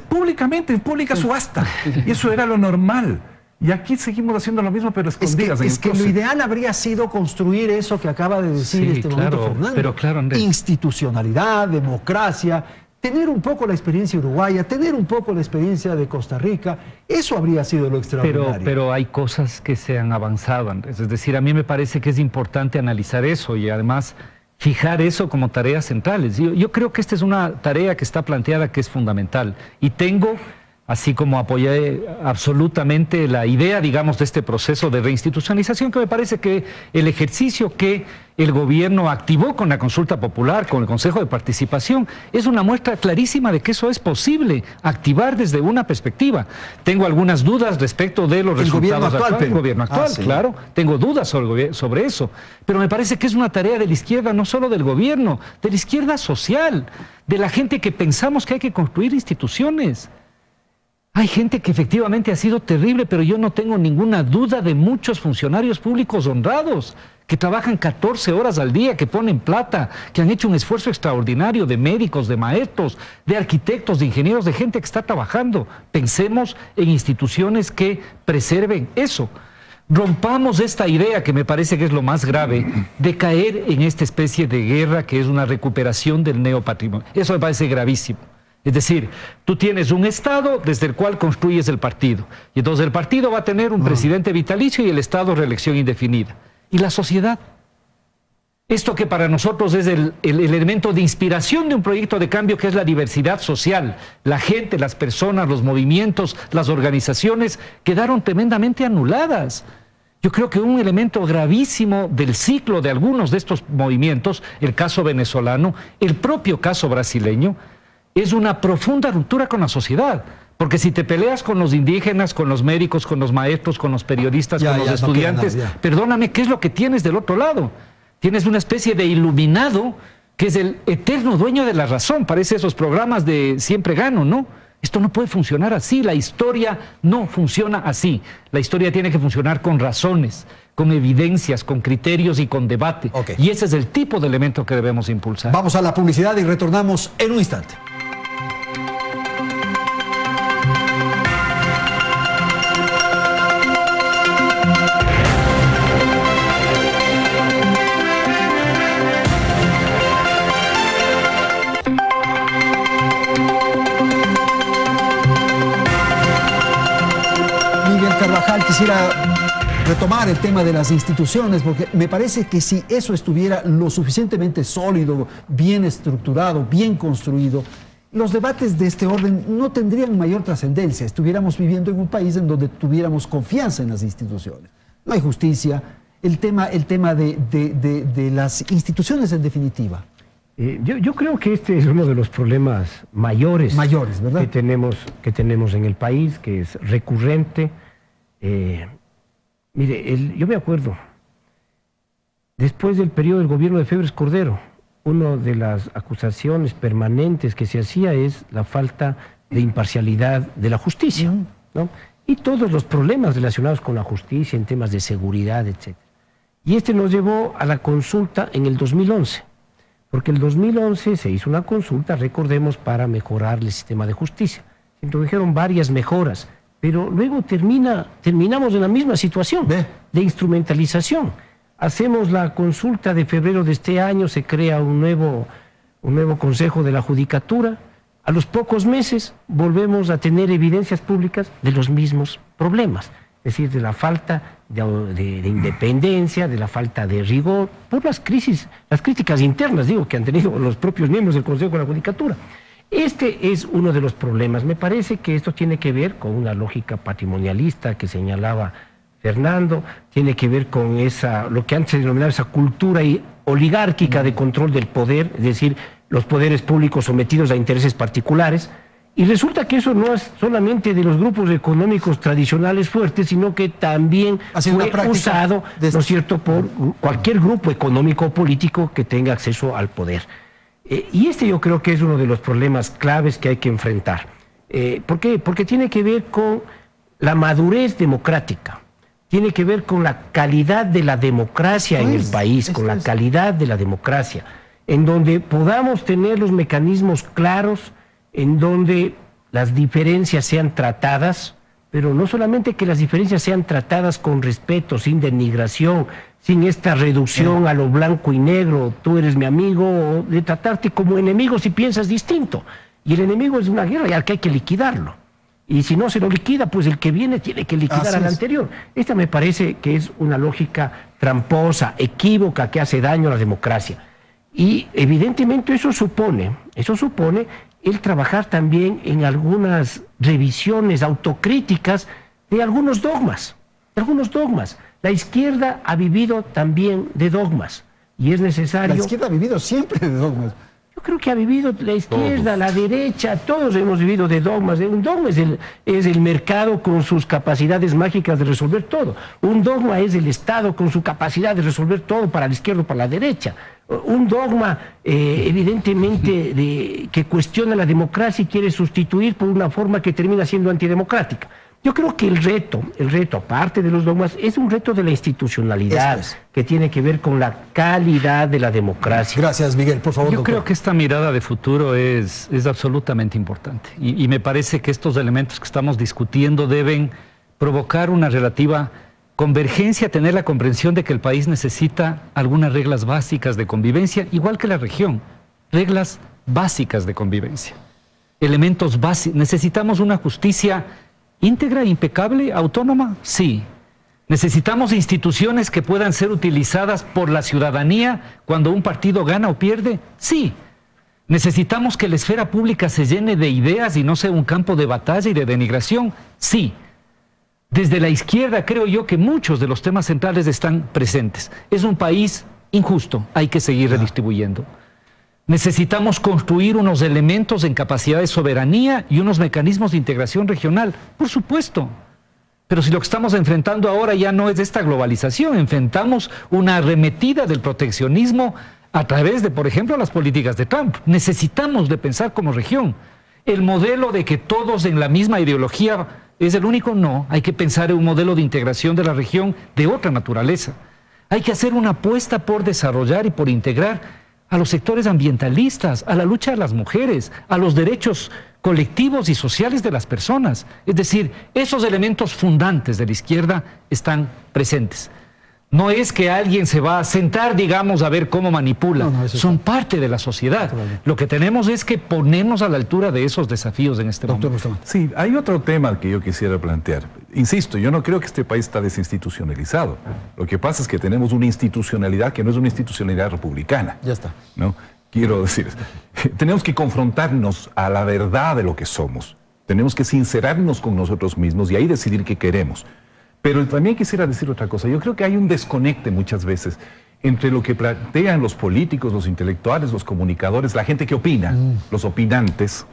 públicamente, en pública subasta. Y eso era lo normal. Y aquí seguimos haciendo lo mismo, pero escondidas.
Es que lo ideal habría sido construir eso que acaba de decir momento Fernando.
Pero claro, Andrés.
Institucionalidad, democracia, tener un poco la experiencia uruguaya, tener un poco la experiencia de Costa Rica, eso habría sido lo extraordinario.
Pero hay cosas que se han avanzado, Andrés. Es decir, a mí me parece que es importante analizar eso y además fijar eso como tareas centrales. Yo creo que esta es una tarea que está planteada que es fundamental. Y tengo, así como apoyé absolutamente la idea, digamos, de este proceso de reinstitucionalización, que me parece que el ejercicio que el gobierno activó con la consulta popular, con el Consejo de Participación, es una muestra clarísima de que eso es posible, activar desde una perspectiva. Tengo algunas dudas respecto de los resultados actuales. El gobierno actual, claro, tengo dudas sobre eso, pero me parece que es una tarea de la izquierda, no solo del gobierno, de la izquierda social, de la gente que pensamos que hay que construir instituciones. Hay gente que efectivamente ha sido terrible, pero yo no tengo ninguna duda de muchos funcionarios públicos honrados que trabajan 14 horas al día, que ponen plata, que han hecho un esfuerzo extraordinario, de médicos, de maestros, de arquitectos, de ingenieros, de gente que está trabajando. Pensemos en instituciones que preserven eso. Rompamos esta idea, que me parece que es lo más grave, de caer en esta especie de guerra que es una recuperación del neopatrimonio. Eso me parece gravísimo. Es decir, tú tienes un Estado desde el cual construyes el partido. Y entonces el partido va a tener un presidente vitalicio y el Estado reelección indefinida. ¿Y la sociedad? Esto que para nosotros es el elemento de inspiración de un proyecto de cambio, que es la diversidad social. La gente, las personas, los movimientos, las organizaciones quedaron tremendamente anuladas. Yo creo que un elemento gravísimo del ciclo de algunos de estos movimientos, el caso venezolano, el propio caso brasileño, es una profunda ruptura con la sociedad. Porque si te peleas con los indígenas, con los médicos, con los maestros, con los periodistas, con los estudiantes, perdóname, ¿qué es lo que tienes del otro lado? Tienes una especie de iluminado que es el eterno dueño de la razón. Parece esos programas de siempre gano, ¿no? Esto no puede funcionar así. La historia no funciona así. La historia tiene que funcionar con razones, con evidencias, con criterios y con debate. Y ese es el tipo de elemento que debemos impulsar.
Vamos a la publicidad y retornamos en un instante. Quisiera retomar el tema de las instituciones, porque me parece que si eso estuviera lo suficientemente sólido, bien estructurado, bien construido, los debates de este orden no tendrían mayor trascendencia. Estuviéramos viviendo en un país en donde tuviéramos confianza en las instituciones. No hay justicia. El tema de las instituciones, en definitiva,
Yo creo que este es uno de los problemas mayores
¿verdad?
que tenemos en el país, que es recurrente. Mire, yo me acuerdo, después del periodo del gobierno de Febres Cordero, una de las acusaciones permanentes que se hacía es la falta de imparcialidad de la justicia, ¿no? Y todos los problemas relacionados con la justicia en temas de seguridad, etc. Y este nos llevó a la consulta en el 2011. Porque en el 2011 se hizo una consulta, recordemos, para mejorar el sistema de justicia. Se introdujeron varias mejoras, pero luego terminamos en la misma situación de instrumentalización. Hacemos la consulta de febrero de este año, se crea un nuevo Consejo de la Judicatura. A los pocos meses volvemos a tener evidencias públicas de los mismos problemas. Es decir, de la falta de independencia, de la falta de rigor, por las críticas internas, que han tenido los propios miembros del Consejo de la Judicatura. Este es uno de los problemas. Me parece que esto tiene que ver con una lógica patrimonialista que señalaba Fernando, tiene que ver con lo que antes se denominaba esa cultura oligárquica de control del poder, es decir, los poderes públicos sometidos a intereses particulares. Y resulta que eso no es solamente de los grupos económicos tradicionales fuertes, sino que también fue usado, ¿no es cierto?, por cualquier grupo económico o político que tenga acceso al poder. Y yo creo que es uno de los problemas claves que hay que enfrentar. ¿Por qué? Porque tiene que ver con la madurez democrática, tiene que ver con la calidad de la democracia en el país, con la calidad de la democracia, en donde podamos tener los mecanismos claros, en donde las diferencias sean tratadas, pero no solamente que las diferencias sean tratadas con respeto, sin denigración, sin esta reducción a lo blanco y negro, tú eres mi amigo, o de tratarte como enemigo si piensas distinto. Y el enemigo es una guerra y al que hay que liquidarlo. Y si no se lo liquida, pues el que viene tiene que liquidar al anterior. Esta me parece que es una lógica tramposa, equívoca, que hace daño a la democracia. Y evidentemente eso supone el trabajar también en algunas revisiones autocríticas de algunos dogmas, La izquierda ha vivido también de dogmas y es necesario...
La izquierda ha vivido siempre de dogmas.
Yo creo que ha vivido la izquierda, la derecha, todos hemos vivido de dogmas. Un dogma es el mercado con sus capacidades mágicas de resolver todo. Un dogma es el Estado con su capacidad de resolver todo para la izquierda o para la derecha. Un dogma, evidentemente, que cuestiona la democracia y quiere sustituir por una forma que termina siendo antidemocrática. Yo creo que el reto, aparte de los dogmas, es un reto de la institucionalidad, que tiene que ver con la calidad de la democracia.
Gracias, Miguel. Por favor,
Yo creo que esta mirada de futuro es absolutamente importante. Y me parece que estos elementos que estamos discutiendo deben provocar una relativa convergencia, tener la comprensión de que el país necesita algunas reglas básicas de convivencia, igual que la región, reglas básicas de convivencia, elementos básicos. Necesitamos una justicia íntegra, impecable, autónoma, sí. Necesitamos instituciones que puedan ser utilizadas por la ciudadanía cuando un partido gana o pierde, sí. Necesitamos que la esfera pública se llene de ideas y no sea un campo de batalla y de denigración, sí. Desde la izquierda creo yo que muchos de los temas centrales están presentes. Es un país injusto, hay que seguir redistribuyendo. Necesitamos construir unos elementos en capacidad de soberanía y unos mecanismos de integración regional, por supuesto. Pero si lo que estamos enfrentando ahora ya no es esta globalización, enfrentamos una arremetida del proteccionismo a través de, por ejemplo, las políticas de Trump. Necesitamos de pensar como región. El modelo de que todos en la misma ideología es el único, no. Hay que pensar en un modelo de integración de la región de otra naturaleza. Hay que hacer una apuesta por desarrollar y por integrar a los sectores ambientalistas, a la lucha de las mujeres, a los derechos colectivos y sociales de las personas. Es decir, esos elementos fundantes de la izquierda están presentes. No es que alguien se va a sentar, digamos, a ver cómo manipula. Son parte de la sociedad. Lo que tenemos es que ponernos a la altura de esos desafíos en este momento.
Sí, hay otro tema que yo quisiera plantear. Insisto, yo no creo que este país está desinstitucionalizado. Lo que pasa es que tenemos una institucionalidad que no es una institucionalidad republicana.
Ya está.
¿No? Quiero decir, tenemos que confrontarnos a la verdad de lo que somos. Tenemos que sincerarnos con nosotros mismos y ahí decidir qué queremos. Pero también quisiera decir otra cosa. Yo creo que hay un desconecte muchas veces entre lo que plantean los políticos, los intelectuales, los comunicadores, la gente que opina, los opinantes,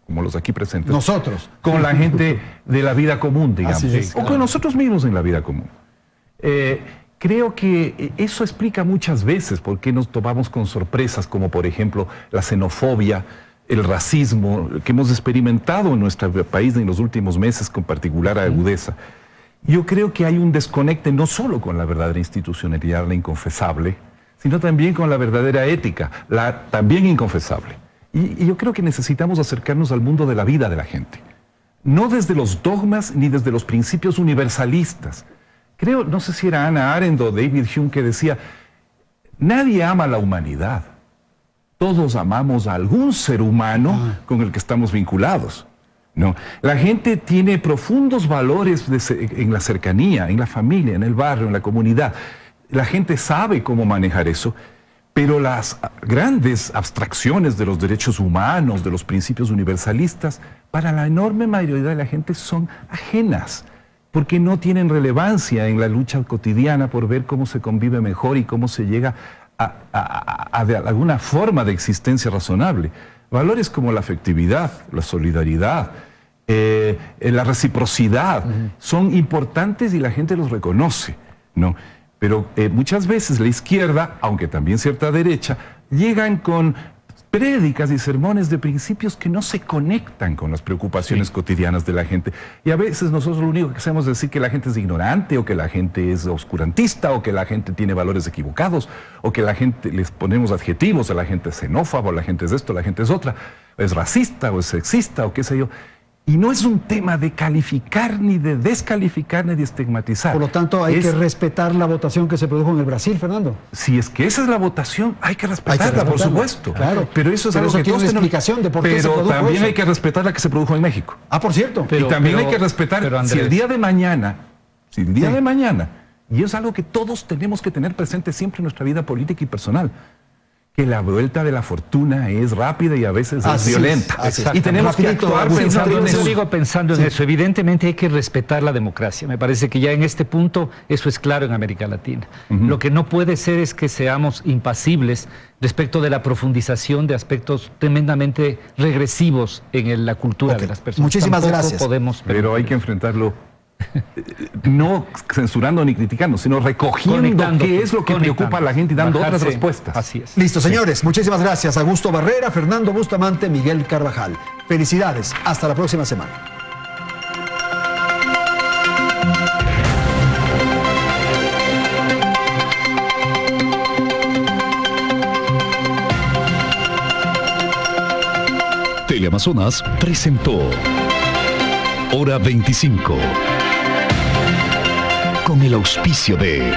como los aquí presentes.
Nosotros.
Con la gente de la vida común, digamos. O con nosotros mismos en la vida común. Creo que eso explica muchas veces por qué nos topamos con sorpresas como, por ejemplo, la xenofobia, el racismo que hemos experimentado en nuestro país en los últimos meses con particular agudeza. Yo creo que hay un desconecte no solo con la verdadera institucionalidad, la inconfesable, sino también con la verdadera ética, la también inconfesable. Y yo creo que necesitamos acercarnos al mundo de la vida de la gente. No desde los dogmas ni desde los principios universalistas. Creo, no sé si era Hannah Arendt o David Hume que decía, nadie ama a la humanidad. Todos amamos a algún ser humano con el que estamos vinculados. No, la gente tiene profundos valores en la cercanía, en la familia, en el barrio, en la comunidad. La gente sabe cómo manejar eso, pero las grandes abstracciones de los derechos humanos, de los principios universalistas, para la enorme mayoría de la gente son ajenas, porque no tienen relevancia en la lucha cotidiana por ver cómo se convive mejor y cómo se llega a alguna forma de existencia razonable. Valores como la afectividad, la solidaridad, la reciprocidad, son importantes y la gente los reconoce, ¿no? Pero muchas veces la izquierda, aunque también cierta derecha, llegan con prédicas y sermones de principios que no se conectan con las preocupaciones cotidianas de la gente. Y a veces nosotros lo único que hacemos es decir que la gente es ignorante, o que la gente es oscurantista, o que la gente tiene valores equivocados, o que la gente, les ponemos adjetivos, a la gente es xenófoba, o la gente es esto, la gente es otra, es racista, o es sexista, o qué sé yo. Y no es un tema de calificar, ni de descalificar, ni de estigmatizar.
Por lo tanto, hay que respetar la votación que se produjo en el Brasil, Fernando.
Si es que esa es la votación, hay que respetarla, por supuesto.
Claro.
Pero eso es algo que todos tenemos.
Explicación de por qué se produjo
también
eso.
hay que respetar la que se produjo en México.
Ah, por cierto.
Y también hay que respetar, si el día de mañana, y es algo que todos tenemos que tener presente siempre en nuestra vida política y personal, que la vuelta de la fortuna es rápida y a veces es violenta.
Y tenemos que actuar pensando en eso. Yo digo pensando en eso. Evidentemente hay que respetar la democracia. Me parece que ya en este punto eso es claro en América Latina. Lo que no puede ser es que seamos impasibles respecto de la profundización de aspectos tremendamente regresivos en la cultura de las personas.
Muchísimas gracias.
Pero hay que enfrentarlo no censurando ni criticando, sino recogiendo qué es lo que preocupa a la gente y dando otras respuestas.
Así es.
Listo, señores. Muchísimas gracias. Augusto Barrera, Fernando Bustamante, Miguel Carvajal. Felicidades. Hasta la próxima semana.
Teleamazonas presentó Hora 25. Con el auspicio de